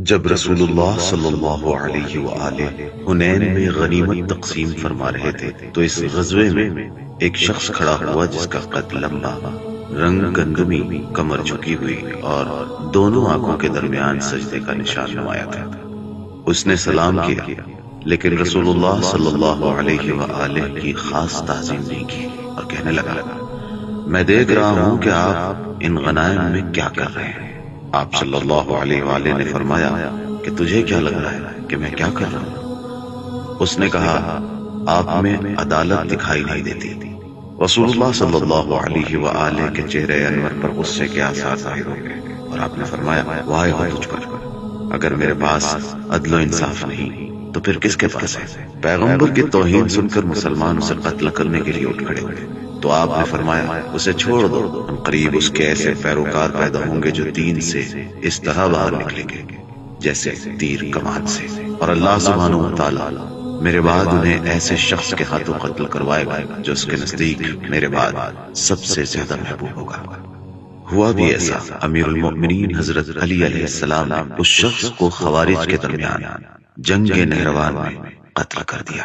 جب رسول اللہ صلی اللہ علیہ وآلہ حنین میں غنیمت تقسیم فرما رہے تھے تو اس غزوے میں ایک شخص کھڑا ہوا جس کا قد لمبا، رنگ گندمی، کمر جھکی ہوئی اور دونوں آنکھوں کے درمیان سجدے کا نشان نمایاں تھا۔ اس نے سلام کیا لیکن رسول اللہ صلی اللہ علیہ وآلہ کی خاص تعظیم نہیں کی اور کہنے لگا، میں دیکھ رہا ہوں کہ آپ ان غنائم میں کیا کر رہے ہیں۔ آپ صلی اللہ علیہ وآلہ نے فرمایا کہ تجھے کیا لگ رہا ہے کہ میں کیا کر رہا ہوں؟ اس نے کہا، آپ میں عدالت دکھائی نہیں دیتی۔ رسول اللہ صلی اللہ علیہ وآلہ کے چہرے انور پر غصے کے آثار ظاہر ہو گئے اور آپ نے فرمایا، وائے ہو تجھ پر، اگر میرے پاس عدل و انصاف نہیں تو پھر کس کے پاس ہے؟ پیغمبر کی توہین سن کر مسلمان اسے قتل کرنے کے لیے اٹھ کھڑے ہوئے تو آپ نے فرمایا، اسے چھوڑ دو، ہم قریب اس کے ایسے پیروکار پیدا ہوں گے جو دین سے اس طرح باہر نکلیں گے جیسے تیر کمان سے، اور اللہ سبحانہ وتعالی میرے بعد انہیں ایسے شخص کے ہاتھوں قتل کروائے گا جو اس کے نزدیک میرے بعد سب سے زیادہ محبوب ہوگا۔ ہوا بھی ایسا، امیر المؤمنین حضرت علی علیہ السلام نے اس شخص کو خوارج کے درمیان جنگ نہروان میں قتل کر دیا۔